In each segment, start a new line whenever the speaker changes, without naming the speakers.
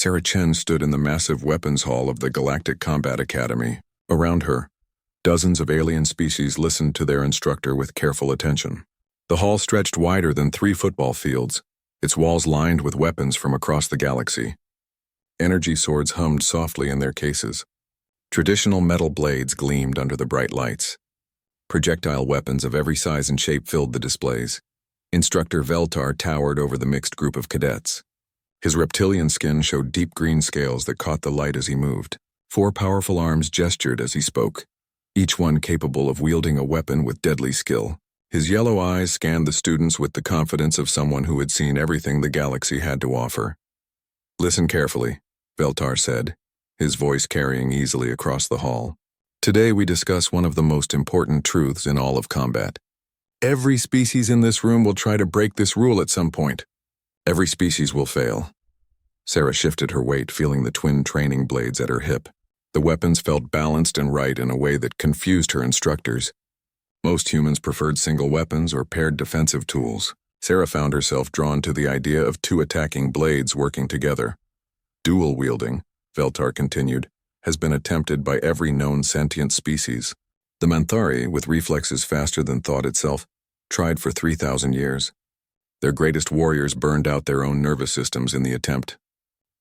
Sarah Chen stood in the massive weapons hall of the Galactic Combat Academy. Around her, dozens of alien species listened to their instructor with careful attention. The hall stretched wider than 3 football fields, its walls lined with weapons from across the galaxy. Energy swords hummed softly in their cases. Traditional metal blades gleamed under the bright lights. Projectile weapons of every size and shape filled the displays. Instructor Veltar towered over the mixed group of cadets. His reptilian skin showed deep green scales that caught the light as he moved. 4 powerful arms gestured as he spoke, each one capable of wielding a weapon with deadly skill. His yellow eyes scanned the students with the confidence of someone who had seen everything the galaxy had to offer. "Listen carefully," Veltar said, his voice carrying easily across the hall. "Today we discuss one of the most important truths in all of combat. Every species in this room will try to break this rule at some point. Every species will fail." Sarah shifted her weight, feeling the twin training blades at her hip. The weapons felt balanced and right in a way that confused her instructors. Most humans preferred single weapons or paired defensive tools. Sarah found herself drawn to the idea of 2 attacking blades working together. Dual wielding, Veltar continued, has been attempted by every known sentient species. The Manthari, with reflexes faster than thought itself, tried for 3,000 years. Their greatest warriors burned out their own nervous systems in the attempt.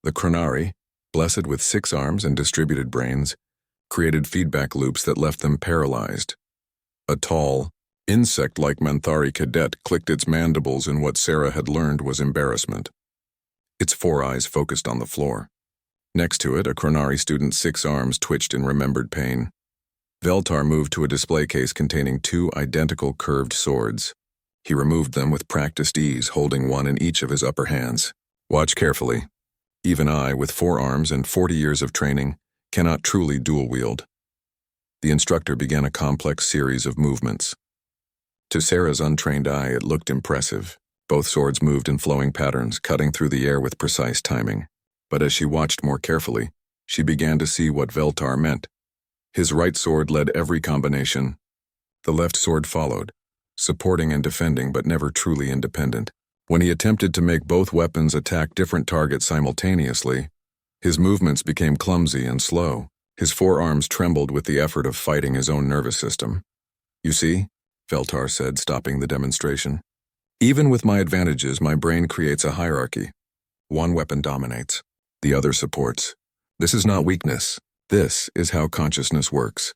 The Chronari, blessed with 6 arms and distributed brains, created feedback loops that left them paralyzed. A tall, insect-like Manthari cadet clicked its mandibles in what Sarah had learned was embarrassment. Its 4 eyes focused on the floor. Next to it, a Chronari student's 6 arms twitched in remembered pain. Veltar moved to a display case containing 2 identical curved swords. He removed them with practiced ease, holding one in each of his upper hands. "Watch carefully. Even I, with 4 arms and 40 years of training, cannot truly dual-wield." The instructor began a complex series of movements. To Sarah's untrained eye, it looked impressive. Both swords moved in flowing patterns, cutting through the air with precise timing. But as she watched more carefully, she began to see what Veltar meant. His right sword led every combination. The left sword followed, supporting and defending but never truly independent. When he attempted to make both weapons attack different targets simultaneously, his movements became clumsy and slow. His 4 arms trembled with the effort of fighting his own nervous system. "You see," Veltar said, stopping the demonstration. "Even with my advantages, my brain creates a hierarchy. One weapon dominates, the other supports. This is not weakness. This is how consciousness works."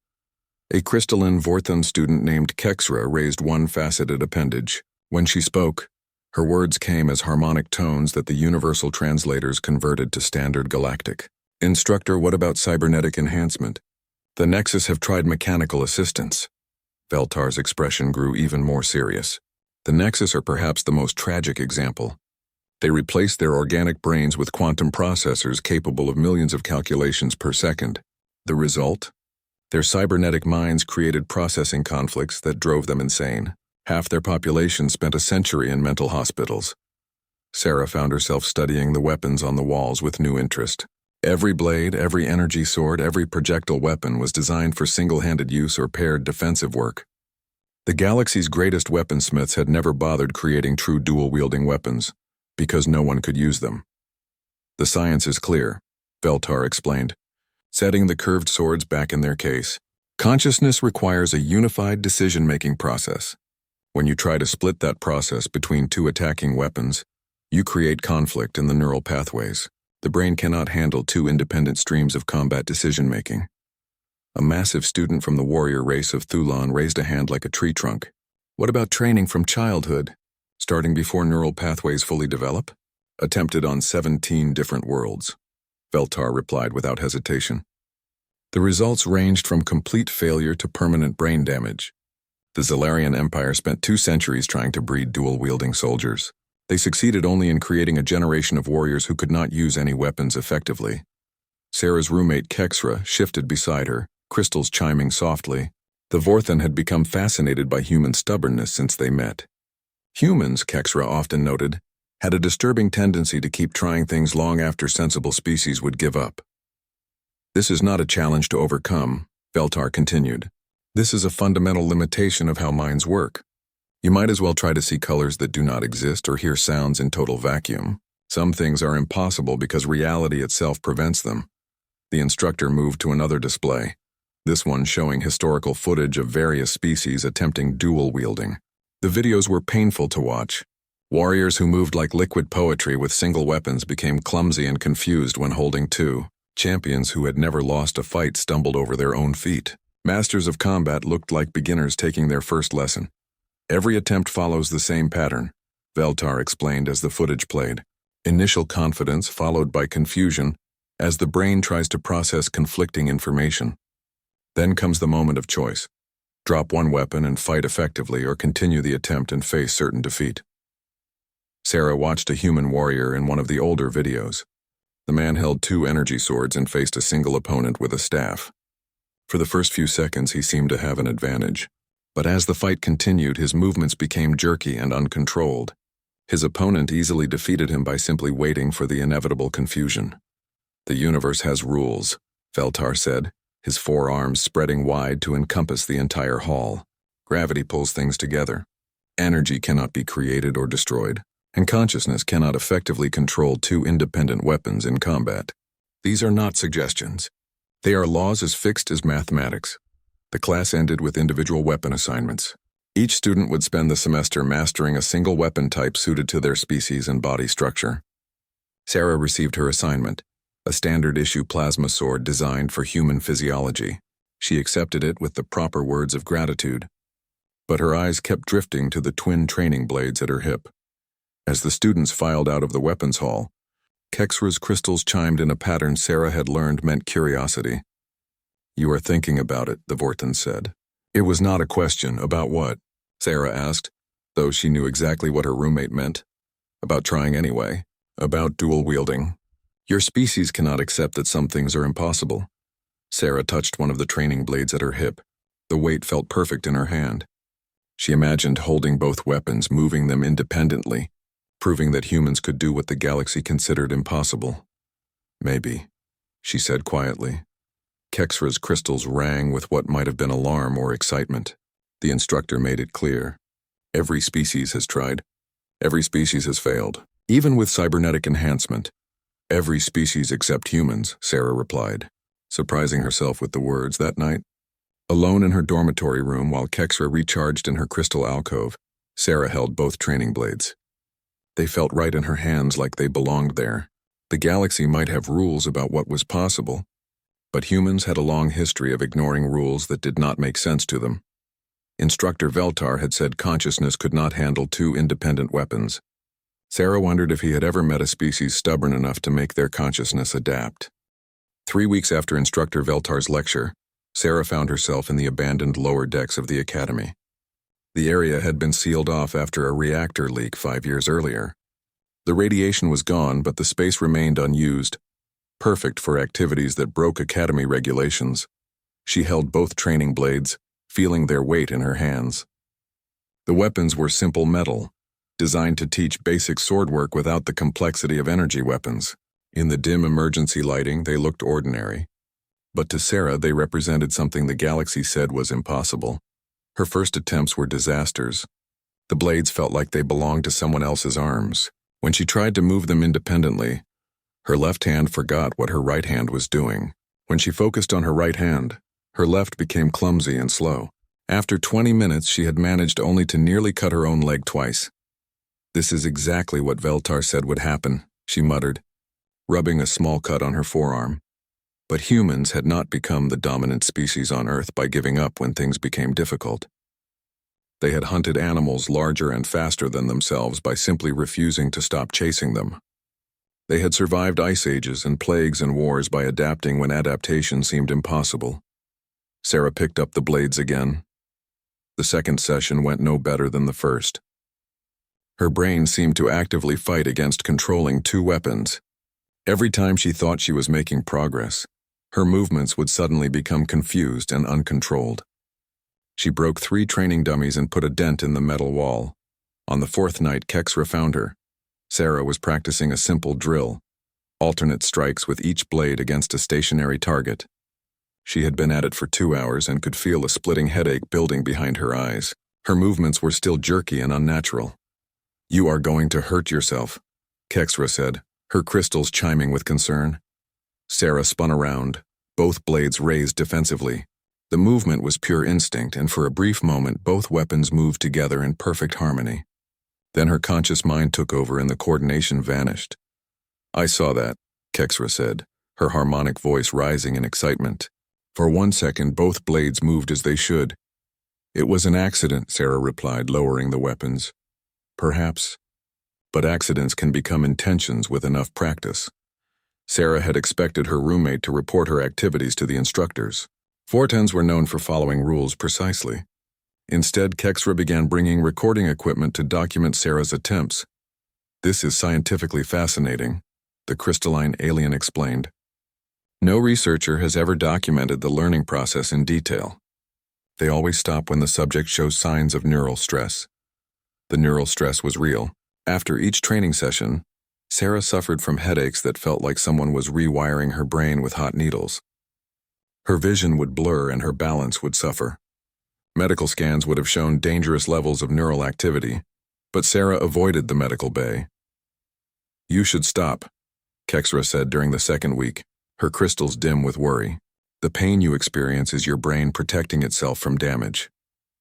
A crystalline Vorthan student named Kexra raised one faceted appendage. When she spoke, her words came as harmonic tones that the universal translators converted to standard galactic. "Instructor, what about cybernetic enhancement? The Nexus have tried mechanical assistance." Veltar's expression grew even more serious. "The Nexus are perhaps the most tragic example. They replaced their organic brains with quantum processors capable of millions of calculations per second. The result? Their cybernetic minds created processing conflicts that drove them insane. Half their population spent a century in mental hospitals." Sarah found herself studying the weapons on the walls with new interest. Every blade, every energy sword, every projectile weapon was designed for single-handed use or paired defensive work. The galaxy's greatest weaponsmiths had never bothered creating true dual-wielding weapons, because no one could use them. "The science is clear," Veltar explained, setting the curved swords back in their case. "Consciousness requires a unified decision-making process. When you try to split that process between 2 attacking weapons, you create conflict in the neural pathways. The brain cannot handle 2 independent streams of combat decision-making." A massive student from the warrior race of Thulon raised a hand like a tree trunk. "What about training from childhood, starting before neural pathways fully develop?" "Attempted on 17 different worlds," Veltar replied without hesitation. The results ranged from complete failure to permanent brain damage. The Zalarian Empire spent 2 centuries trying to breed dual-wielding soldiers. They succeeded only in creating a generation of warriors who could not use any weapons effectively. Sarah's roommate Kexra shifted beside her, crystals chiming softly. The Vorthan had become fascinated by human stubbornness since they met. Humans, Kexra often noted, had a disturbing tendency to keep trying things long after sensible species would give up. "This is not a challenge to overcome," Veltar continued. "This is a fundamental limitation of how minds work. You might as well try to see colors that do not exist or hear sounds in total vacuum. Some things are impossible because reality itself prevents them. The instructor moved to another display, this one showing historical footage of various species attempting dual-wielding. The videos were painful to watch. Warriors who moved like liquid poetry with single weapons became clumsy and confused when holding two. Champions who had never lost a fight stumbled over their own feet. Masters of combat looked like beginners taking their first lesson. Every attempt follows the same pattern, Veltar explained as the footage played. Initial confidence followed by confusion as the brain tries to process conflicting information. Then comes the moment of choice. Drop one weapon and fight effectively, or continue the attempt and face certain defeat. Sarah watched a human warrior in one of the older videos. The man held two energy swords and faced a single opponent with a staff. For the first few seconds, he seemed to have an advantage. But as the fight continued, his movements became jerky and uncontrolled. His opponent easily defeated him by simply waiting for the inevitable confusion. The universe has rules, Veltar said, his forearms spreading wide to encompass the entire hall. Gravity pulls things together. Energy cannot be created or destroyed, and consciousness cannot effectively control two independent weapons in combat. These are not suggestions. They are laws as fixed as mathematics. The class ended with individual weapon assignments. Each student would spend the semester mastering a single weapon type suited to their species and body structure. Sarah received her assignment, a standard-issue plasma sword designed for human physiology. She accepted it with the proper words of gratitude. But her eyes kept drifting to the twin training blades at her hip. As the students filed out of the weapons hall, Kexra's crystals chimed in a pattern Sarah had learned meant curiosity. "You are thinking about it," the Vorten said. It was not a question. About what? Sarah asked, though she knew exactly what her roommate meant. About trying anyway. About dual-wielding. Your species cannot accept that some things are impossible. Sarah touched one of the training blades at her hip. The weight felt perfect in her hand. She imagined holding both weapons, moving them independently, proving that humans could do what the galaxy considered impossible. Maybe, she said quietly. Kexra's crystals rang with what might have been alarm or excitement. The instructor made it clear. Every species has tried. Every species has failed. Even with cybernetic enhancement. Every species except humans, Sarah replied, surprising herself with the words that night. Alone in her dormitory room while Kexra recharged in her crystal alcove, Sarah held both training blades. They felt right in her hands, like they belonged there. The galaxy might have rules about what was possible, but humans had a long history of ignoring rules that did not make sense to them. Instructor Veltar had said consciousness could not handle two independent weapons. Sarah wondered if he had ever met a species stubborn enough to make their consciousness adapt. 3 weeks after Instructor Veltar's lecture, Sarah found herself in the abandoned lower decks of the academy. The area had been sealed off after a reactor leak 5 years earlier. The radiation was gone, but the space remained unused, perfect for activities that broke academy regulations. She held both training blades, feeling their weight in her hands. The weapons were simple metal, designed to teach basic sword work without the complexity of energy weapons. In the dim emergency lighting, they looked ordinary. But to Sarah, they represented something the galaxy said was impossible. Her first attempts were disasters. The blades felt like they belonged to someone else's arms. When she tried to move them independently, her left hand forgot what her right hand was doing. When she focused on her right hand, her left became clumsy and slow. After 20 minutes, she had managed only to nearly cut her own leg twice. "This is exactly what Veltar said would happen," she muttered, rubbing a small cut on her forearm. But humans had not become the dominant species on Earth by giving up when things became difficult. They had hunted animals larger and faster than themselves by simply refusing to stop chasing them. They had survived ice ages and plagues and wars by adapting when adaptation seemed impossible. Sarah picked up the blades again. The second session went no better than the first. Her brain seemed to actively fight against controlling two weapons. Every time she thought she was making progress, her movements would suddenly become confused and uncontrolled. She broke 3 training dummies and put a dent in the metal wall. On the 4th night, Kexra found her. Sarah was practicing a simple drill, alternate strikes with each blade against a stationary target. She had been at it for 2 hours and could feel a splitting headache building behind her eyes. Her movements were still jerky and unnatural. "You are going to hurt yourself," Kexra said, her crystals chiming with concern. Sarah spun around, both blades raised defensively. The movement was pure instinct, and for a brief moment both weapons moved together in perfect harmony. Then her conscious mind took over and the coordination vanished. I saw that, Kexra said, her harmonic voice rising in excitement. For 1 second both blades moved as they should. It was an accident, Sarah replied, lowering the weapons. Perhaps. But accidents can become intentions with enough practice. Sarah had expected her roommate to report her activities to the instructors. Fortans were known for following rules precisely. Instead, Kexra began bringing recording equipment to document Sarah's attempts. This is scientifically fascinating, the crystalline alien explained. No researcher has ever documented the learning process in detail. They always stop when the subject shows signs of neural stress. The neural stress was real. After each training session, Sarah suffered from headaches that felt like someone was rewiring her brain with hot needles. Her vision would blur and her balance would suffer. Medical scans would have shown dangerous levels of neural activity, but Sarah avoided the medical bay. You should stop, Kexra said during the second week, her crystals dim with worry. The pain you experience is your brain protecting itself from damage.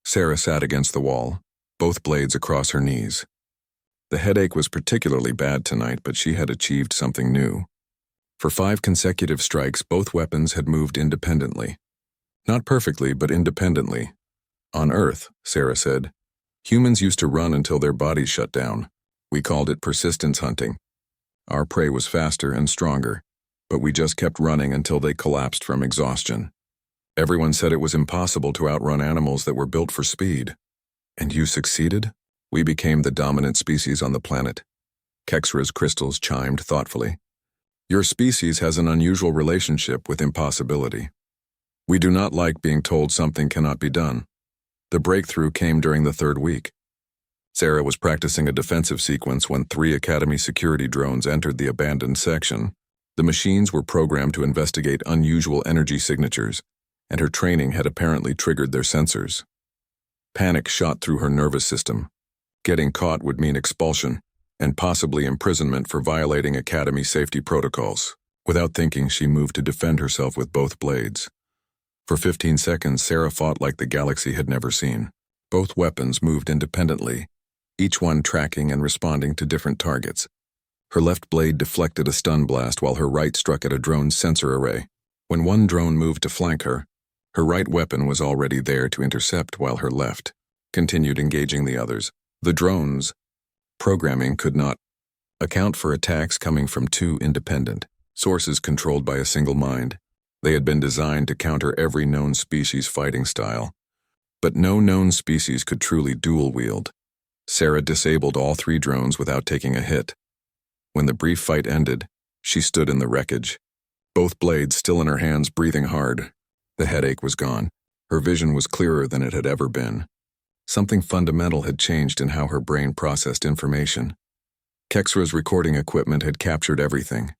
Sarah sat against the wall, both blades across her knees. The headache was particularly bad tonight, but she had achieved something new. For 5 consecutive strikes, both weapons had moved independently. Not perfectly, but independently. On Earth, Sarah said, humans used to run until their bodies shut down. We called it persistence hunting. Our prey was faster and stronger, but we just kept running until they collapsed from exhaustion. Everyone said it was impossible to outrun animals that were built for speed. And you succeeded? We became the dominant species on the planet. Kexra's crystals chimed thoughtfully. Your species has an unusual relationship with impossibility. We do not like being told something cannot be done. The breakthrough came during the 3rd week. Sarah was practicing a defensive sequence when 3 Academy security drones entered the abandoned section. The machines were programmed to investigate unusual energy signatures, and her training had apparently triggered their sensors. Panic shot through her nervous system. Getting caught would mean expulsion, and possibly imprisonment for violating Academy safety protocols. Without thinking, she moved to defend herself with both blades. For 15 seconds, Sarah fought like the galaxy had never seen. Both weapons moved independently, each one tracking and responding to different targets. Her left blade deflected a stun blast while her right struck at a drone's sensor array. When one drone moved to flank her, her right weapon was already there to intercept while her left continued engaging the others. The drones' programming could not account for attacks coming from 2 independent sources controlled by a single mind. They had been designed to counter every known species fighting style, but no known species could truly dual-wield. Sarah disabled all 3 drones without taking a hit. When the brief fight ended, she stood in the wreckage, both blades still in her hands, breathing hard. The headache was gone. Her vision was clearer than it had ever been. Something fundamental had changed in how her brain processed information. Kexra's recording equipment had captured everything.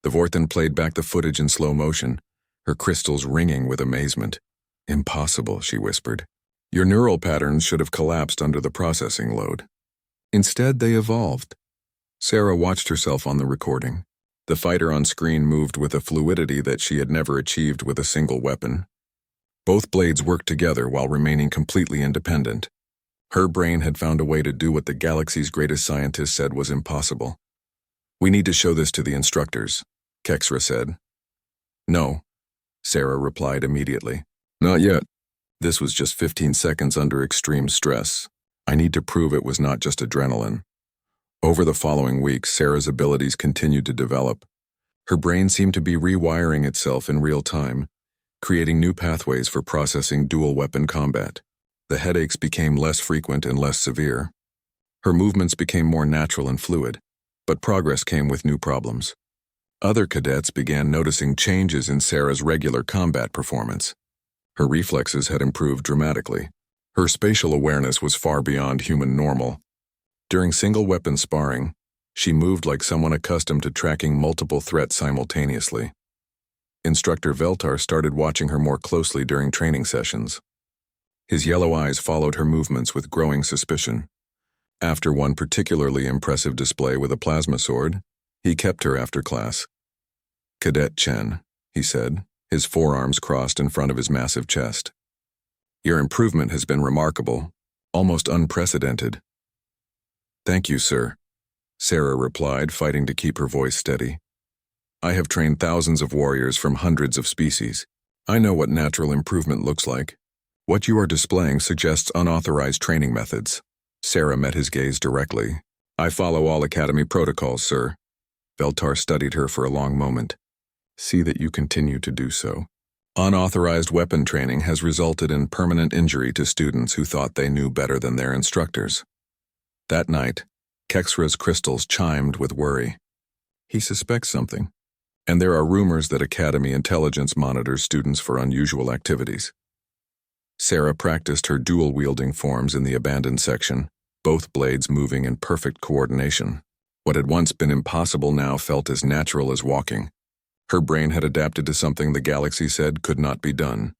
The Vorthan played back the footage in slow motion, her crystals ringing with amazement. Impossible, she whispered. Your neural patterns should have collapsed under the processing load. Instead, they evolved. Sarah watched herself on the recording. The fighter on screen moved with a fluidity that she had never achieved with a single weapon. Both blades worked together while remaining completely independent. Her brain had found a way to do what the galaxy's greatest scientists said was impossible. We need to show this to the instructors, Kexra said. No, Sarah replied immediately. Not yet. This was just 15 seconds under extreme stress. I need to prove it was not just adrenaline. Over the following weeks, Sarah's abilities continued to develop. Her brain seemed to be rewiring itself in real time, creating new pathways for processing dual-weapon combat. The headaches became less frequent and less severe. Her movements became more natural and fluid, but progress came with new problems. Other cadets began noticing changes in Sarah's regular combat performance. Her reflexes had improved dramatically. Her spatial awareness was far beyond human normal. During single-weapon sparring, she moved like someone accustomed to tracking multiple threats simultaneously. Instructor Veltar started watching her more closely during training sessions. His yellow eyes followed her movements with growing suspicion. After one particularly impressive display with a plasma sword, he kept her after class. "Cadet Chen," he said, his forearms crossed in front of his massive chest. "Your improvement has been remarkable, almost unprecedented." "Thank you, sir," Sarah replied, fighting to keep her voice steady. "I have trained thousands of warriors from hundreds of species. I know what natural improvement looks like. What you are displaying suggests unauthorized training methods." Sarah met his gaze directly. "I follow all Academy protocols, sir." Veltar studied her for a long moment. "See that you continue to do so. Unauthorized weapon training has resulted in permanent injury to students who thought they knew better than their instructors." That night, Kexra's crystals chimed with worry. He suspects something, and there are rumors that Academy intelligence monitors students for unusual activities. Sarah practiced her dual-wielding forms in the abandoned section, both blades moving in perfect coordination. What had once been impossible now felt as natural as walking. Her brain had adapted to something the galaxy said could not be done.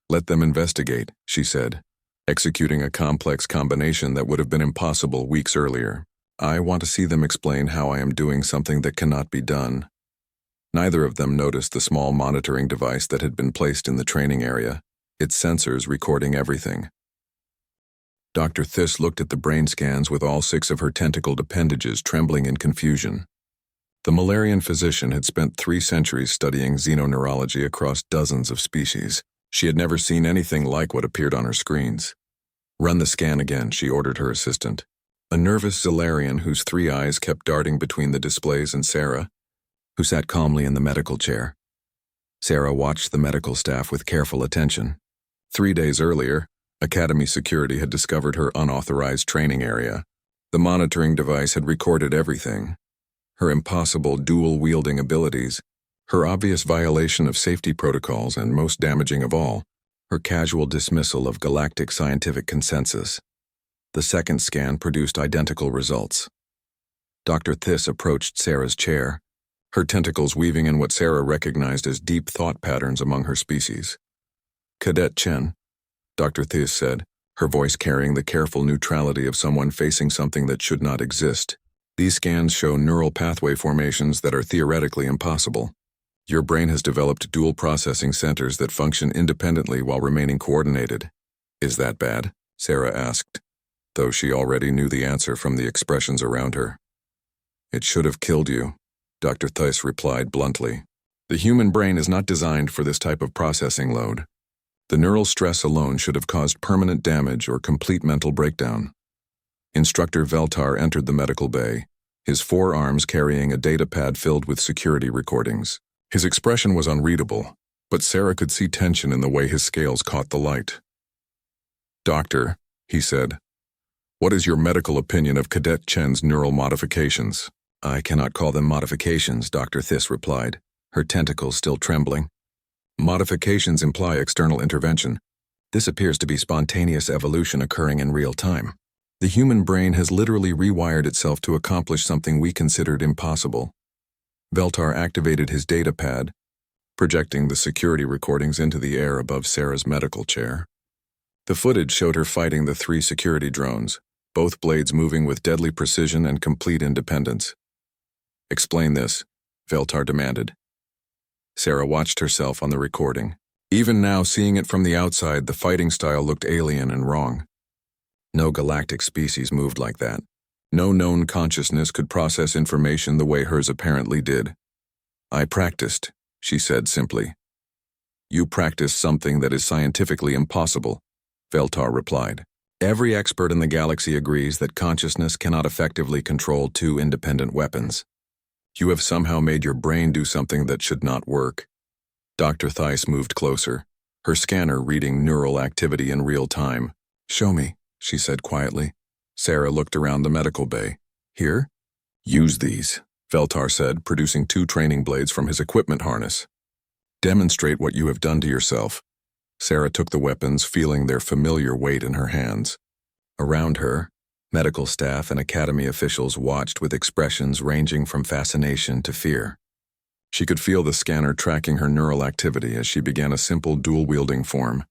"Let them investigate," she said, executing a complex combination that would have been impossible weeks earlier. "I want to see them explain how I am doing something that cannot be done." Neither of them noticed the small monitoring device that had been placed in the training area, its sensors recording everything. Dr. Thiss looked at the brain scans with all 6 of her tentacled appendages trembling in confusion. The Malarian physician had spent 3 centuries studying xenoneurology across dozens of species. She had never seen anything like what appeared on her screens. "Run the scan again," she ordered her assistant. A nervous Zalarian whose 3 eyes kept darting between the displays and Sarah, who sat calmly in the medical chair. Sarah watched the medical staff with careful attention. 3 days earlier, Academy security had discovered her unauthorized training area. The monitoring device had recorded everything. Her impossible dual-wielding abilities, her obvious violation of safety protocols, and most damaging of all, her casual dismissal of galactic scientific consensus. The second scan produced identical results. Dr. Thiss approached Sarah's chair, her tentacles weaving in what Sarah recognized as deep thought patterns among her species. "Cadet Chen," Dr. Thiss said, her voice carrying the careful neutrality of someone facing something that should not exist. "These scans show neural pathway formations that are theoretically impossible. Your brain has developed dual processing centers that function independently while remaining coordinated." "Is that bad?" Sarah asked, though she already knew the answer from the expressions around her. "It should have killed you," Dr. Thiss replied bluntly. "The human brain is not designed for this type of processing load. The neural stress alone should have caused permanent damage or complete mental breakdown." Instructor Veltar entered the medical bay, his 4 arms carrying a data pad filled with security recordings. His expression was unreadable, but Sarah could see tension in the way his scales caught the light. "Doctor," he said, "what is your medical opinion of Cadet Chen's neural modifications?" "I cannot call them modifications," Dr. Thiss replied, her tentacles still trembling. "Modifications imply external intervention. This appears to be spontaneous evolution occurring in real time. The human brain has literally rewired itself to accomplish something we considered impossible." Veltar activated his data pad, projecting the security recordings into the air above Sarah's medical chair. The footage showed her fighting the 3 security drones, both blades moving with deadly precision and complete independence. "Explain this," Veltar demanded. Sarah watched herself on the recording. Even now, seeing it from the outside, the fighting style looked alien and wrong. No galactic species moved like that. No known consciousness could process information the way hers apparently did. "I practiced," she said simply. "You practiced something that is scientifically impossible," Veltar replied. "Every expert in the galaxy agrees that consciousness cannot effectively control 2 independent weapons. You have somehow made your brain do something that should not work." Dr. Thiss moved closer, her scanner reading neural activity in real time. "Show me," she said quietly. Sarah looked around the medical bay. "Here?" "Use these," Veltar said, producing 2 training blades from his equipment harness. "Demonstrate what you have done to yourself." Sarah took the weapons, feeling their familiar weight in her hands. Around her, medical staff and Academy officials watched with expressions ranging from fascination to fear. She could feel the scanner tracking her neural activity as she began a simple dual-wielding form.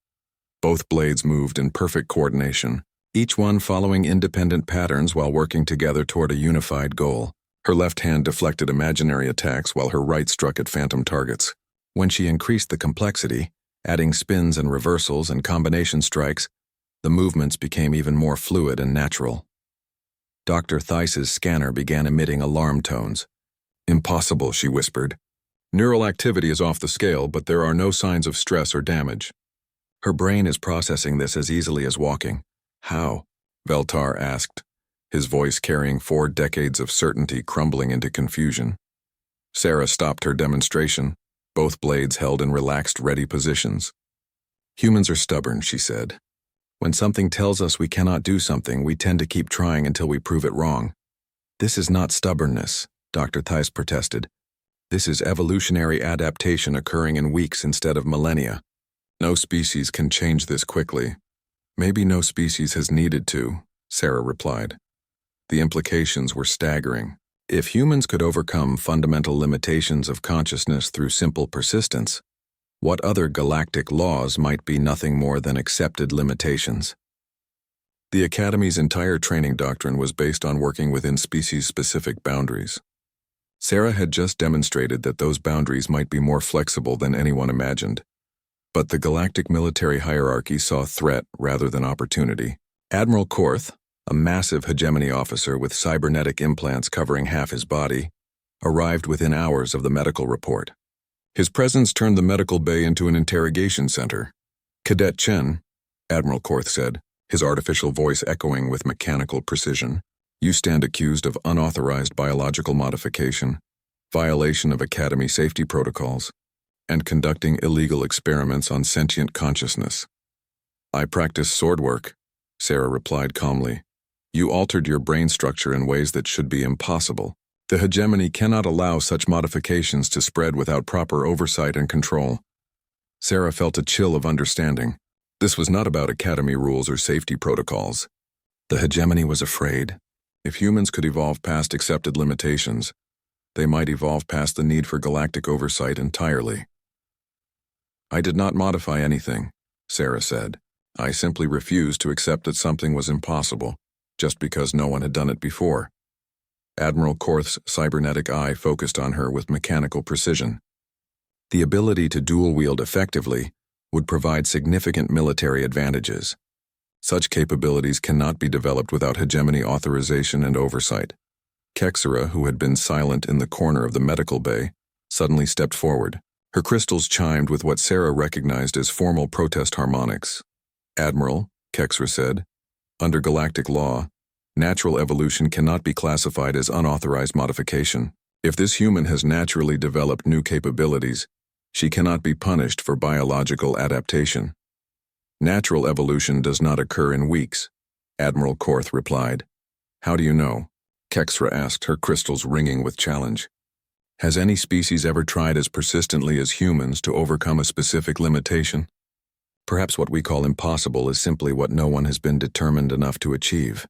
Both blades moved in perfect coordination, each one following independent patterns while working together toward a unified goal. Her left hand deflected imaginary attacks while her right struck at phantom targets. When she increased the complexity, adding spins and reversals and combination strikes, the movements became even more fluid and natural. Dr. Theis's scanner began emitting alarm tones. "Impossible," she whispered. "Neural activity is off the scale, but there are no signs of stress or damage." Her brain is processing this as easily as walking. "How?" Veltar asked, his voice carrying 4 decades of certainty crumbling into confusion. Sarah stopped her demonstration, both blades held in relaxed, ready positions. "Humans are stubborn," she said. "When something tells us we cannot do something, we tend to keep trying until we prove it wrong." "This is not stubbornness," Dr. Theis protested. "This is evolutionary adaptation occurring in weeks instead of millennia. No species can change this quickly." "Maybe no species has needed to," Sarah replied. The implications were staggering. If humans could overcome fundamental limitations of consciousness through simple persistence, what other galactic laws might be nothing more than accepted limitations? The Academy's entire training doctrine was based on working within species-specific boundaries. Sarah had just demonstrated that those boundaries might be more flexible than anyone imagined. But the galactic military hierarchy saw threat rather than opportunity. Admiral Korth, a massive hegemony officer with cybernetic implants covering half his body, arrived within hours of the medical report. His presence turned the medical bay into an interrogation center. "Cadet Chen," Admiral Korth said, his artificial voice echoing with mechanical precision, "you stand accused of unauthorized biological modification, violation of Academy safety protocols, and conducting illegal experiments on sentient consciousness." "I practice sword work," Sarah replied calmly. "You altered your brain structure in ways that should be impossible. The hegemony cannot allow such modifications to spread without proper oversight and control." Sarah felt a chill of understanding. This was not about Academy rules or safety protocols. The hegemony was afraid. If humans could evolve past accepted limitations, they might evolve past the need for galactic oversight entirely. "I did not modify anything," Sarah said. "I simply refused to accept that something was impossible, just because no one had done it before." Admiral Korth's cybernetic eye focused on her with mechanical precision. The ability to dual-wield effectively would provide significant military advantages. Such capabilities cannot be developed without hegemony authorization and oversight. Kexera, who had been silent in the corner of the medical bay, suddenly stepped forward. Her crystals chimed with what Sarah recognized as formal protest harmonics. "Admiral," Kexera said, "under galactic law, natural evolution cannot be classified as unauthorized modification. If this human has naturally developed new capabilities, she cannot be punished for biological adaptation. Natural evolution does not occur in weeks," Admiral Korth replied. "How do you know?" Kexera asked, her crystals ringing with challenge. "Has any species ever tried as persistently as humans to overcome a specific limitation? Perhaps what we call impossible is simply what no one has been determined enough to achieve."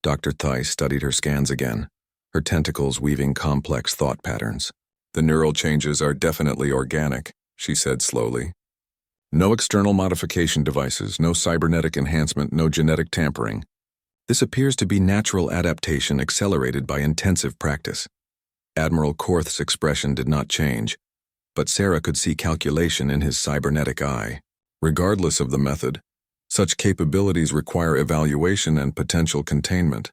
Dr. Theis studied her scans again, her tentacles weaving complex thought patterns. "The neural changes are definitely organic," she said slowly. "No external modification devices, no cybernetic enhancement, no genetic tampering. This appears to be natural adaptation accelerated by intensive practice." Admiral Korth's expression did not change, but Sarah could see calculation in his cybernetic eye. Regardless of the method, such capabilities require evaluation and potential containment.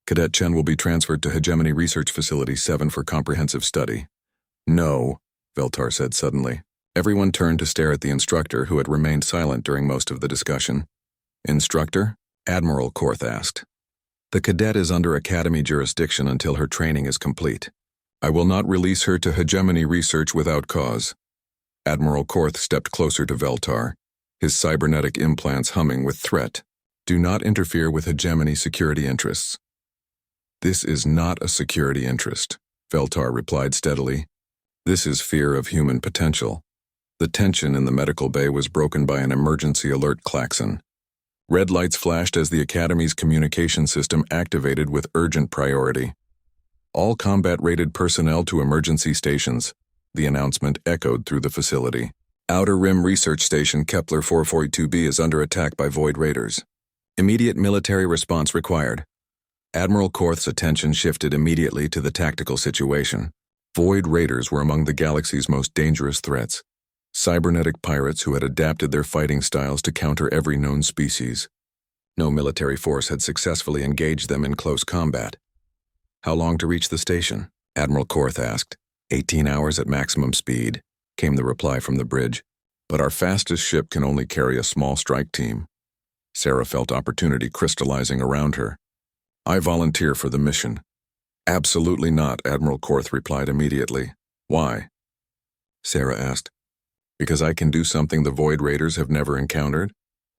Cadet Chen will be transferred to Hegemony Research Facility 7 for comprehensive study. "No," Veltar said suddenly. Everyone turned to stare at the instructor, who had remained silent during most of the discussion. "Instructor?" Admiral Korth asked. "The cadet is under Academy jurisdiction until her training is complete. I will not release her to Hegemony Research without cause." Admiral Korth stepped closer to Veltar, his cybernetic implants humming with threat. "Do not interfere with Hegemony security interests." "This is not a security interest," Veltar replied steadily. "This is fear of human potential." The tension in the medical bay was broken by an emergency alert klaxon. Red lights flashed as the Academy's communication system activated with urgent priority. "All combat-rated personnel to emergency stations," the announcement echoed through the facility. "Outer Rim Research Station Kepler 442b is under attack by Void Raiders." Immediate military response required. Admiral Korth's attention shifted immediately to the tactical situation. Void Raiders were among the galaxy's most dangerous threats. Cybernetic pirates who had adapted their fighting styles to counter every known species. No military force had successfully engaged them in close combat. "How long to reach the station?" Admiral Korth asked. 18 hours at maximum speed," came the reply from the bridge. "But our fastest ship can only carry a small strike team." Sarah felt opportunity crystallizing around her. "I volunteer for the mission." "Absolutely not," Admiral Korth replied immediately. "Why?" Sarah asked. "Because I can do something the Void Raiders have never encountered?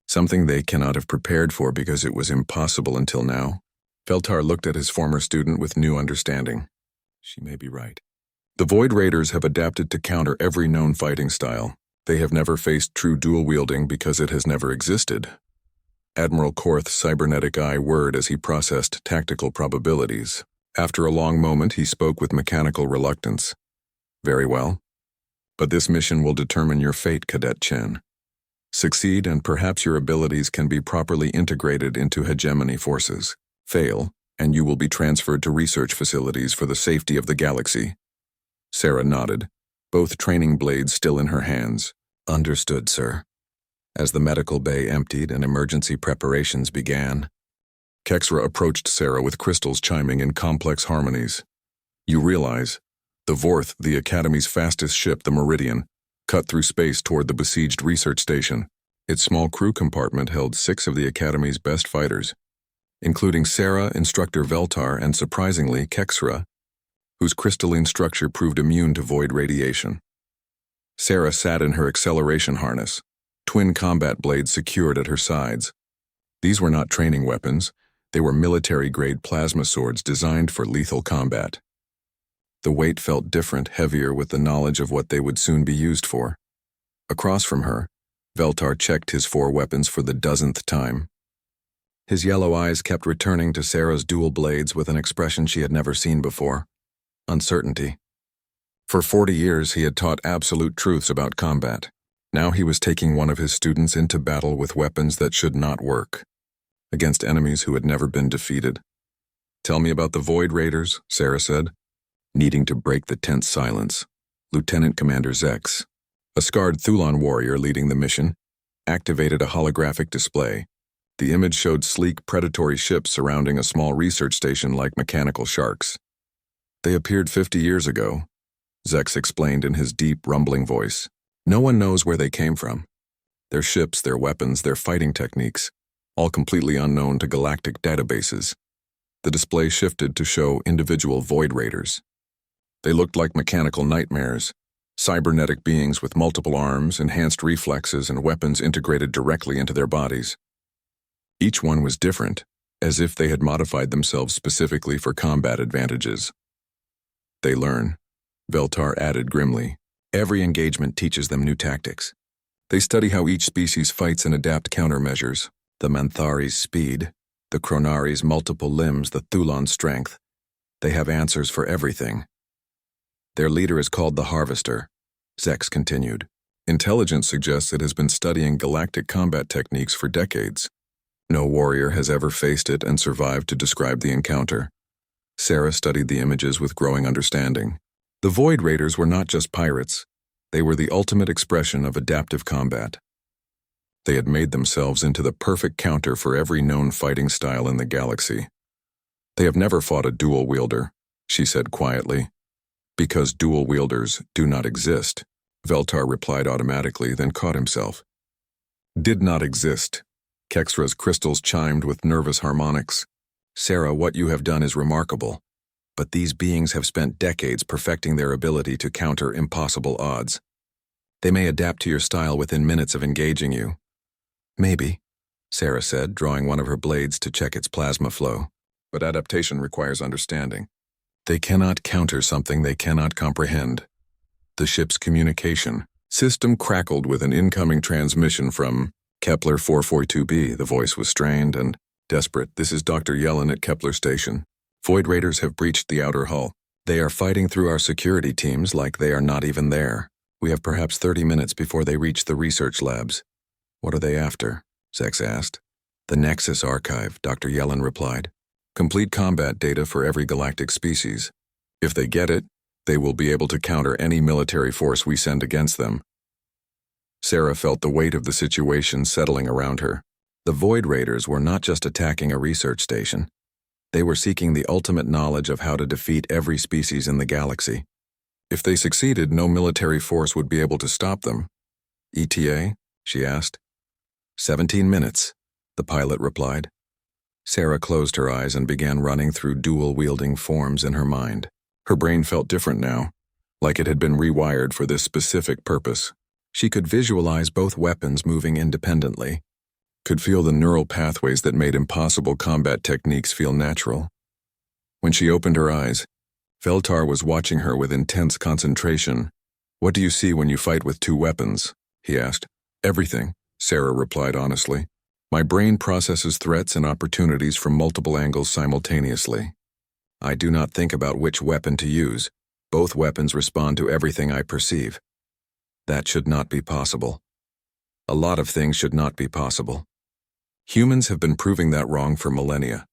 Something they cannot have prepared for because it was impossible until now?" Veltar looked at his former student with new understanding. She may be right. The Void Raiders have adapted to counter every known fighting style. They have never faced true dual-wielding because it has never existed. Admiral Korth's cybernetic eye whirred as he processed tactical probabilities. After a long moment, he spoke with mechanical reluctance. "Very well. But this mission will determine your fate, Cadet Chen. Succeed and perhaps your abilities can be properly integrated into hegemony forces. Fail, and you will be transferred to research facilities for the safety of the galaxy." Sarah nodded, both training blades still in her hands. "Understood, sir." As the medical bay emptied and emergency preparations began, Kexra approached Sarah with crystals chiming in complex harmonies. "You realize, the Vorth, the Academy's fastest ship, the Meridian, cut through space toward the besieged research station. Its small crew compartment held 6 of the Academy's best fighters, including Sarah, Instructor Veltar, and surprisingly, Kexra, whose crystalline structure proved immune to void radiation. Sarah sat in her acceleration harness, twin combat blades secured at her sides. These were not training weapons, they were military-grade plasma swords designed for lethal combat. The weight felt different, heavier with the knowledge of what they would soon be used for. Across from her, Veltar checked his 4 weapons for the 10th time. His yellow eyes kept returning to Sarah's dual blades with an expression she had never seen before: uncertainty. For 40 years he had taught absolute truths about combat. Now he was taking one of his students into battle with weapons that should not work, against enemies who had never been defeated. "Tell me about the Void Raiders," Sarah said, needing to break the tense silence. Lieutenant Commander Zex, a scarred Thulon warrior leading the mission, activated a holographic display. The image showed sleek predatory ships surrounding a small research station like mechanical sharks. "They appeared 50 years ago," Zex explained in his deep, rumbling voice. "No one knows where they came from. Their ships, their weapons, their fighting techniques, all completely unknown to galactic databases." The display shifted to show individual Void Raiders. They looked like mechanical nightmares, cybernetic beings with multiple arms, enhanced reflexes, and weapons integrated directly into their bodies. Each one was different, as if they had modified themselves specifically for combat advantages. "They learn," Veltar added grimly. "Every engagement teaches them new tactics. They study how each species fights and adapt countermeasures. The Manthari's speed, the Chronari's multiple limbs, the Thulon's strength. They have answers for everything." "Their leader is called the Harvester," Zex continued. "Intelligence suggests it has been studying galactic combat techniques for decades. No warrior has ever faced it and survived to describe the encounter." Sarah studied the images with growing understanding. The Void Raiders were not just pirates. They were the ultimate expression of adaptive combat. They had made themselves into the perfect counter for every known fighting style in the galaxy. "They have never fought a dual-wielder," she said quietly. "Because dual-wielders do not exist," Veltar replied automatically, then caught himself. "Did not exist." Kexra's crystals chimed with nervous harmonics. "Sarah, what you have done is remarkable. But these beings have spent decades perfecting their ability to counter impossible odds. They may adapt to your style within minutes of engaging you." "Maybe," Sarah said, drawing one of her blades to check its plasma flow. "But adaptation requires understanding. They cannot counter something they cannot comprehend." The ship's communication system crackled with an incoming transmission from Kepler 442b. The voice was strained and desperate. "This is Dr. Yellen at Kepler Station. Void Raiders have breached the outer hull. They are fighting through our security teams like they are not even there. We have perhaps 30 minutes before they reach the research labs." "What are they after?" Zex asked. The Nexus Archive, Dr. Yellen replied. Complete combat data for every galactic species. If they get it, they will be able to counter any military force we send against them. Sarah felt the weight of the situation settling around her. The Void Raiders were not just attacking a research station. They were seeking the ultimate knowledge of how to defeat every species in the galaxy. If they succeeded, no military force would be able to stop them. ETA? She asked. 17 minutes, the pilot replied. Sarah closed her eyes and began running through dual-wielding forms in her mind. Her brain felt different now, like it had been rewired for this specific purpose. She could visualize both weapons moving independently, could feel the neural pathways that made impossible combat techniques feel natural. When she opened her eyes, Veltar was watching her with intense concentration. "What do you see when you fight with two weapons?" he asked. "Everything," Sarah replied honestly. "My brain processes threats and opportunities from multiple angles simultaneously. I do not think about which weapon to use. Both weapons respond to everything I perceive. That should not be possible. A lot of things should not be possible. Humans have been proving that wrong for millennia."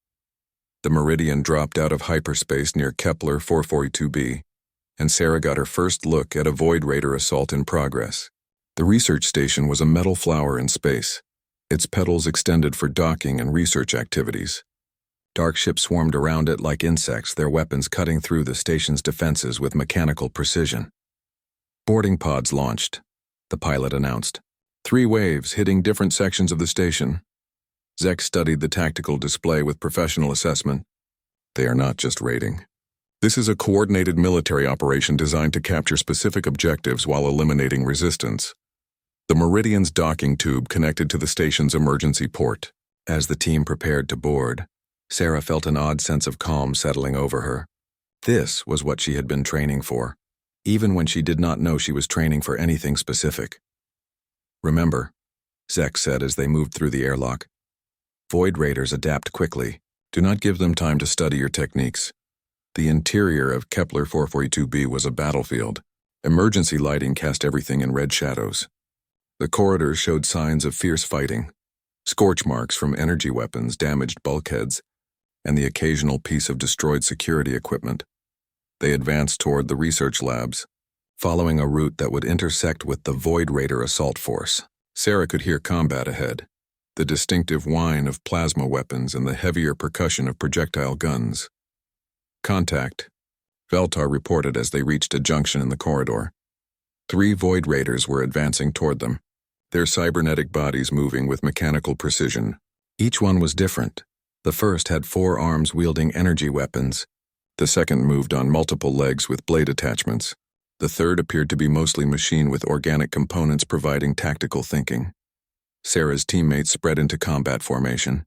The Meridian dropped out of hyperspace near Kepler 442b, and Sarah got her first look at a Void Raider assault in progress. The research station was a metal flower in space, its petals extended for docking and research activities. Dark ships swarmed around it like insects, their weapons cutting through the station's defenses with mechanical precision. "Boarding pods launched," the pilot announced. 3 waves hitting different sections of the station. Zek studied the tactical display with professional assessment. "They are not just raiding. This is a coordinated military operation designed to capture specific objectives while eliminating resistance." The Meridian's docking tube connected to the station's emergency port. As the team prepared to board, Sarah felt an odd sense of calm settling over her. This was what she had been training for, even when she did not know she was training for anything specific. "Remember," Zek said as they moved through the airlock, "Void Raiders adapt quickly. Do not give them time to study your techniques." The interior of Kepler 442b was a battlefield. Emergency lighting cast everything in red shadows. The corridors showed signs of fierce fighting, scorch marks from energy weapons, damaged bulkheads, and the occasional piece of destroyed security equipment. They advanced toward the research labs, following a route that would intersect with the Void Raider assault force. Sarah could hear combat ahead, the distinctive whine of plasma weapons and the heavier percussion of projectile guns. "Contact," Veltar reported as they reached a junction in the corridor. 3 Void Raiders were advancing toward them, their cybernetic bodies moving with mechanical precision. Each one was different. The first had 4 arms wielding energy weapons. The second moved on multiple legs with blade attachments. The third appeared to be mostly machine with organic components providing tactical thinking. Sarah's teammates spread into combat formation,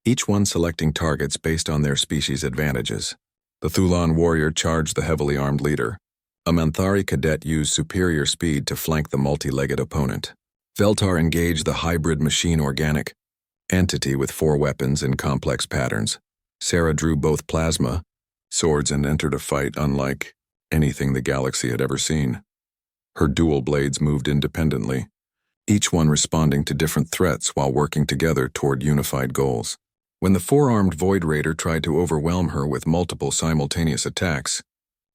each one selecting targets based on their species' advantages. The Thulan warrior charged the heavily armed leader. A Manthari cadet used superior speed to flank the multi-legged opponent. Veltar engaged the hybrid machine-organic entity with 4 weapons in complex patterns. Sarah drew both plasma swords and entered a fight unlike anything the galaxy had ever seen. Her dual blades moved independently, each one responding to different threats while working together toward unified goals. When the 4-armed Void Raider tried to overwhelm her with multiple simultaneous attacks,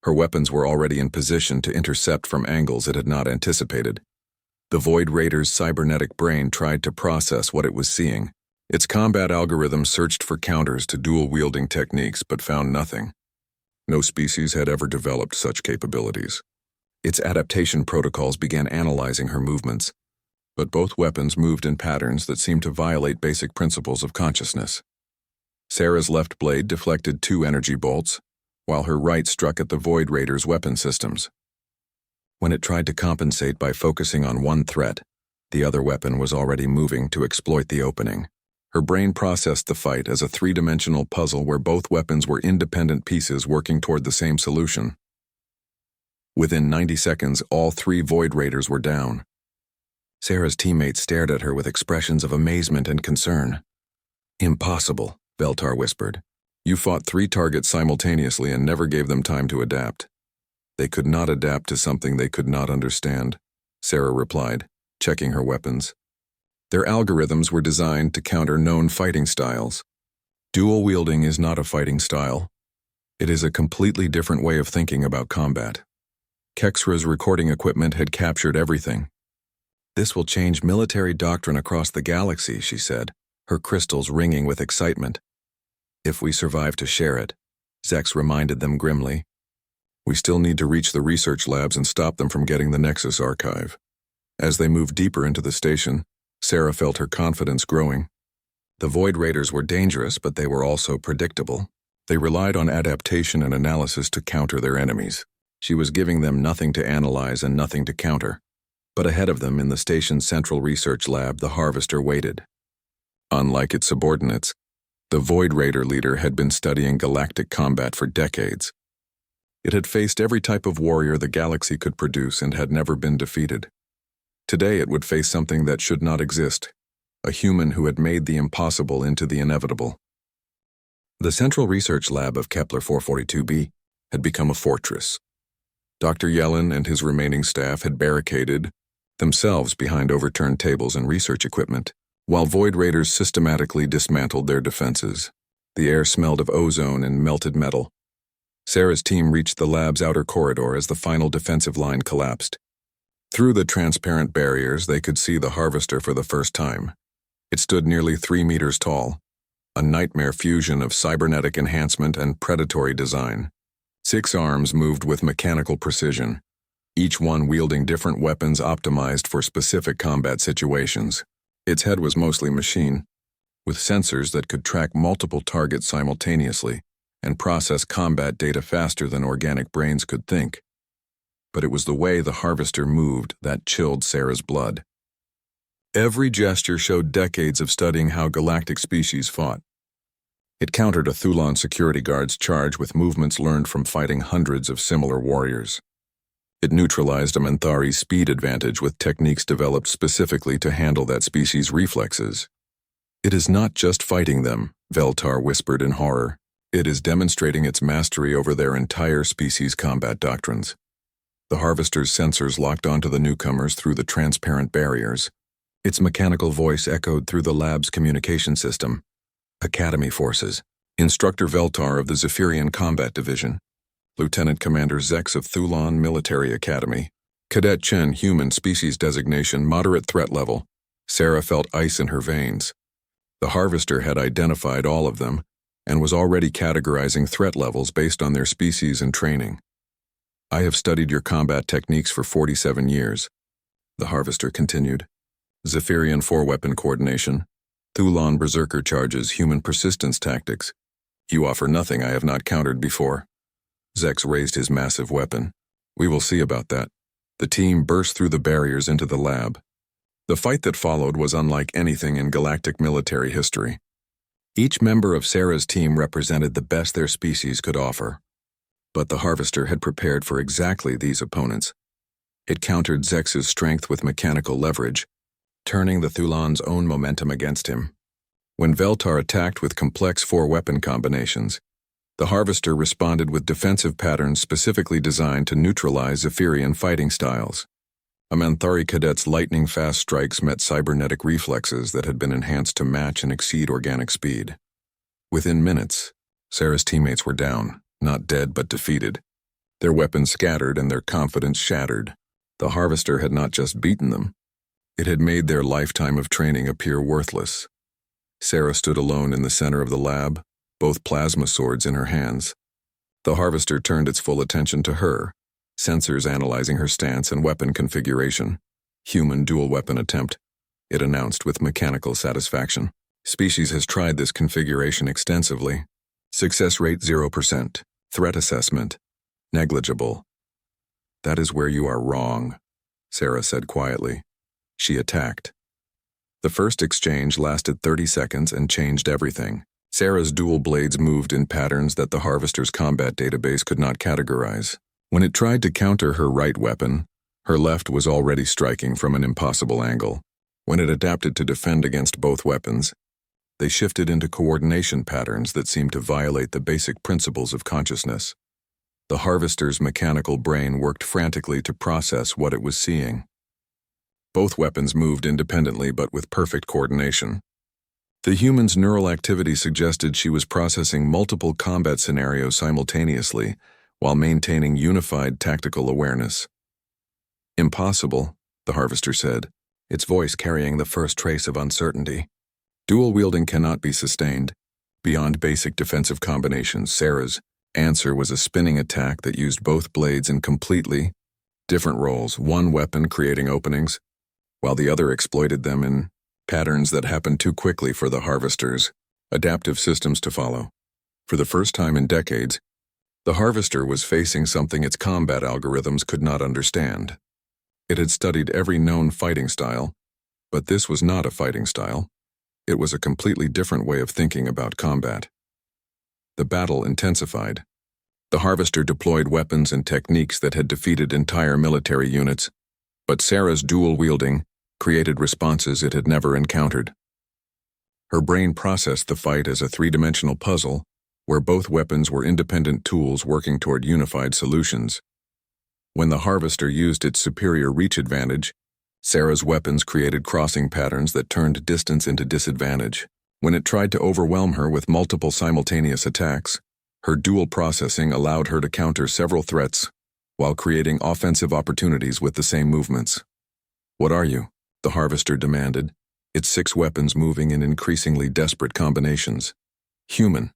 her weapons were already in position to intercept from angles it had not anticipated. The Void Raider's cybernetic brain tried to process what it was seeing. Its combat algorithm searched for counters to dual-wielding techniques but found nothing. No species had ever developed such capabilities. Its adaptation protocols began analyzing her movements, but both weapons moved in patterns that seemed to violate basic principles of consciousness. Sarah's left blade deflected 2 energy bolts, while her right struck at the Void Raider's weapon systems. When it tried to compensate by focusing on one threat, the other weapon was already moving to exploit the opening. Her brain processed the fight as a 3-dimensional puzzle where both weapons were independent pieces working toward the same solution. Within 90 seconds, all 3 Void Raiders were down. Sarah's teammates stared at her with expressions of amazement and concern. "Impossible," Veltar whispered. "You fought 3 targets simultaneously and never gave them time to adapt." "They could not adapt to something they could not understand," Sarah replied, checking her weapons. Their algorithms were designed to counter known fighting styles. Dual-wielding is not a fighting style. It is a completely different way of thinking about combat. Kexra's recording equipment had captured everything. "This will change military doctrine across the galaxy," she said, her crystals ringing with excitement. "If we survive to share it," Zex reminded them grimly. "We still need to reach the research labs and stop them from getting the Nexus archive." As they moved deeper into the station, Sarah felt her confidence growing. The Void Raiders were dangerous, but they were also predictable. They relied on adaptation and analysis to counter their enemies. She was giving them nothing to analyze and nothing to counter. But ahead of them in the station's central research lab, the Harvester waited. Unlike its subordinates, the Void Raider leader had been studying galactic combat for decades. It had faced every type of warrior the galaxy could produce and had never been defeated. Today it would face something that should not exist, a human who had made the impossible into the inevitable. The central research lab of Kepler 442b had become a fortress. Dr. Yellen and his remaining staff had barricaded themselves behind overturned tables and research equipment, while Void Raiders systematically dismantled their defenses. The air smelled of ozone and melted metal. Sarah's team reached the lab's outer corridor as the final defensive line collapsed. Through the transparent barriers, they could see the Harvester for the first time. It stood nearly 3 meters tall, a nightmare fusion of cybernetic enhancement and predatory design. 6 arms moved with mechanical precision, each one wielding different weapons optimized for specific combat situations. Its head was mostly machine, with sensors that could track multiple targets simultaneously and process combat data faster than organic brains could think. But it was the way the Harvester moved that chilled Sarah's blood. Every gesture showed decades of studying how galactic species fought. It countered a Thulon security guard's charge with movements learned from fighting hundreds of similar warriors. It neutralized a Menthari's speed advantage with techniques developed specifically to handle that species' reflexes. "It is not just fighting them," Veltar whispered in horror. "It is demonstrating its mastery over their entire species' combat doctrines." The Harvester's sensors locked onto the newcomers through the transparent barriers. Its mechanical voice echoed through the lab's communication system. "Academy Forces. Instructor Veltar of the Zephyrian Combat Division. Lieutenant Commander Zex of Thulon Military Academy. Cadet Chen, Human Species Designation, Moderate Threat Level." Sarah felt ice in her veins. The Harvester had identified all of them and was already categorizing threat levels based on their species and training. "I have studied your combat techniques for 47 years, the Harvester continued. "Zephyrian 4-weapon coordination, Thulon berserker charges, human persistence tactics. You offer nothing I have not countered before." Zex raised his massive weapon. "We will see about that." The team burst through the barriers into the lab. The fight that followed was unlike anything in galactic military history. Each member of Sarah's team represented the best their species could offer. But the Harvester had prepared for exactly these opponents. It countered Zex's strength with mechanical leverage, turning the Thulon's own momentum against him. When Veltar attacked with complex 4-weapon combinations, the Harvester responded with defensive patterns specifically designed to neutralize Zephyrian fighting styles. A Menthari cadet's lightning-fast strikes met cybernetic reflexes that had been enhanced to match and exceed organic speed. Within minutes, Sarah's teammates were down. Not dead, but defeated. Their weapons scattered and their confidence shattered. The Harvester had not just beaten them. It had made their lifetime of training appear worthless. Sarah stood alone in the center of the lab, both plasma swords in her hands. The Harvester turned its full attention to her, sensors analyzing her stance and weapon configuration. "Human dual-weapon attempt," it announced with mechanical satisfaction. "Species has tried this configuration extensively. Success rate 0%. Threat assessment negligible." "That is where you are wrong," Sarah said quietly. She attacked. The first exchange lasted 30 seconds and changed everything. Sarah's dual blades moved in patterns that the Harvester's combat database could not categorize. When it tried to counter her right weapon, her left was already striking from an impossible angle. When it adapted to defend against both weapons, they shifted into coordination patterns that seemed to violate the basic principles of consciousness. The Harvester's mechanical brain worked frantically to process what it was seeing. Both weapons moved independently but with perfect coordination. The human's neural activity suggested she was processing multiple combat scenarios simultaneously while maintaining unified tactical awareness. "Impossible," the harvester said, its voice carrying the first trace of uncertainty. "Dual-wielding cannot be sustained. Beyond basic defensive combinations, Sarah's answer was a spinning attack that used both blades in completely different roles, one weapon creating openings, while the other exploited them in patterns that happened too quickly for the harvester's adaptive systems to follow. For the first time in decades, the harvester was facing something its combat algorithms could not understand. It had studied every known fighting style, but this was not a fighting style. It was a completely different way of thinking about combat. The battle intensified. The harvester deployed weapons and techniques that had defeated entire military units, but Sarah's dual-wielding created responses it had never encountered. Her brain processed the fight as a three-dimensional puzzle, where both weapons were independent tools working toward unified solutions. When the harvester used its superior reach advantage, Sarah's weapons created crossing patterns that turned distance into disadvantage. When it tried to overwhelm her with multiple simultaneous attacks, her dual processing allowed her to counter several threats while creating offensive opportunities with the same movements. "What are you?" the harvester demanded, its 6 weapons moving in increasingly desperate combinations. "Human,"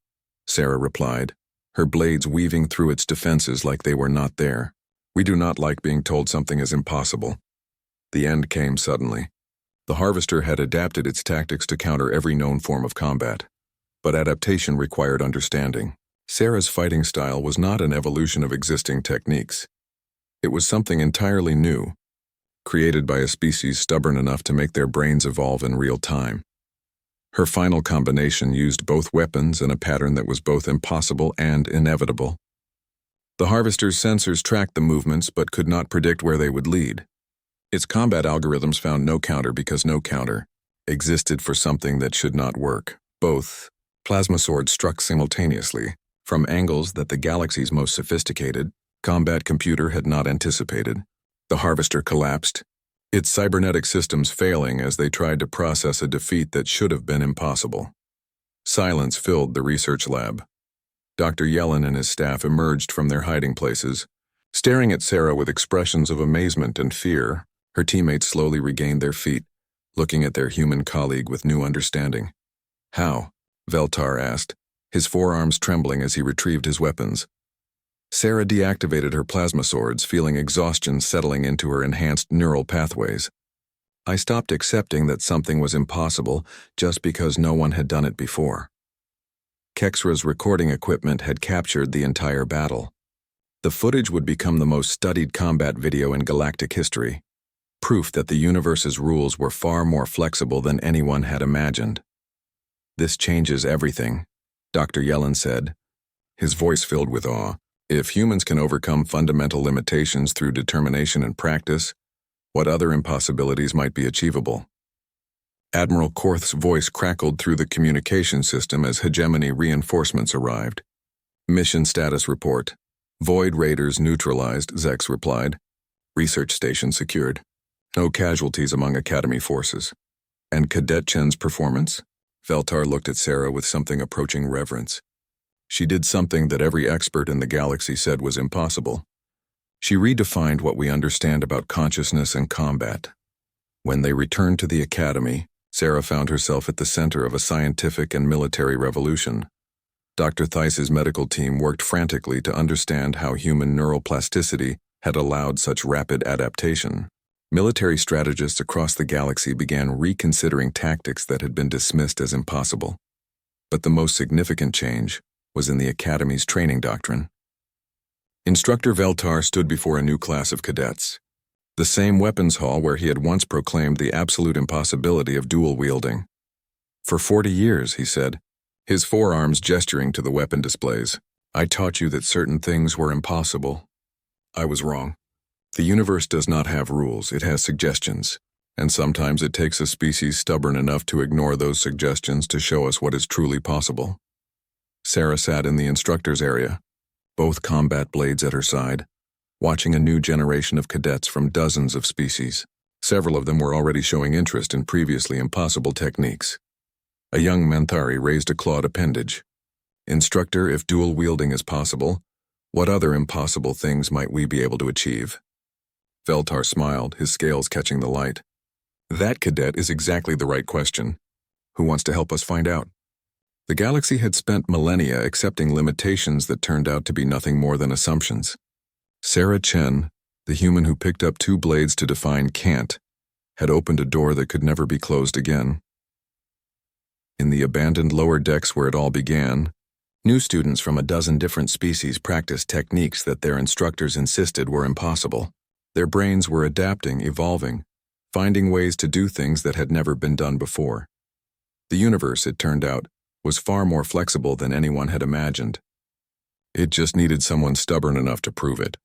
Sarah replied, her blades weaving through its defenses like they were not there. "We do not like being told something is impossible." The end came suddenly. The harvester had adapted its tactics to counter every known form of combat, but adaptation required understanding. Sarah's fighting style was not an evolution of existing techniques. It was something entirely new, created by a species stubborn enough to make their brains evolve in real time. Her final combination used both weapons in a pattern that was both impossible and inevitable. The harvester's sensors tracked the movements but could not predict where they would lead. Its combat algorithms found no counter because no counter existed for something that should not work. Both plasma swords struck simultaneously, from angles that the galaxy's most sophisticated combat computer had not anticipated. The harvester collapsed, its cybernetic systems failing as they tried to process a defeat that should have been impossible. Silence filled the research lab. Dr. Yellen and his staff emerged from their hiding places, staring at Sarah with expressions of amazement and fear. Her teammates slowly regained their feet, looking at their human colleague with new understanding. "How?" Veltar asked, his forearms trembling as he retrieved his weapons. Sarah deactivated her plasma swords, feeling exhaustion settling into her enhanced neural pathways. "I stopped accepting that something was impossible just because no one had done it before." Kexra's recording equipment had captured the entire battle. The footage would become the most studied combat video in galactic history, proof that the universe's rules were far more flexible than anyone had imagined. "This changes everything," Dr. Yellen said, his voice filled with awe. "If humans can overcome fundamental limitations through determination and practice, what other impossibilities might be achievable?" Admiral Korth's voice crackled through the communication system as hegemony reinforcements arrived. "Mission status report. Void raiders neutralized," Zex replied. "Research station secured. No casualties among Academy forces." "And Cadet Chen's performance?" Veltar looked at Sarah with something approaching reverence. She did something that every expert in the galaxy said was impossible. She redefined what we understand about consciousness and combat. When they returned to the Academy, Sarah found herself at the center of a scientific and military revolution. Dr. Theis's medical team worked frantically to understand how human neuroplasticity had allowed such rapid adaptation. Military strategists across the galaxy began reconsidering tactics that had been dismissed as impossible. But the most significant change was in the Academy's training doctrine. Instructor Veltar stood before a new class of cadets. The same weapons hall where he had once proclaimed the absolute impossibility of dual-wielding. "For 40 years," he said, his forearms gesturing to the weapon displays, "I taught you that certain things were impossible. I was wrong. The universe does not have rules, it has suggestions, and sometimes it takes a species stubborn enough to ignore those suggestions to show us what is truly possible." Sarah sat in the instructor's area, both combat blades at her side, watching a new generation of cadets from dozens of species. Several of them were already showing interest in previously impossible techniques. A young Manthari raised a clawed appendage. "Instructor, if dual wielding is possible, what other impossible things might we be able to achieve?" Veltar smiled, his scales catching the light. "That, cadet, is exactly the right question. Who wants to help us find out?" The galaxy had spent millennia accepting limitations that turned out to be nothing more than assumptions. Sarah Chen, the human who picked up 2 blades to define can't, had opened a door that could never be closed again. In the abandoned lower decks where it all began, new students from a dozen different species practiced techniques that their instructors insisted were impossible. Their brains were adapting, evolving, finding ways to do things that had never been done before. The universe, it turned out, was far more flexible than anyone had imagined. It just needed someone stubborn enough to prove it.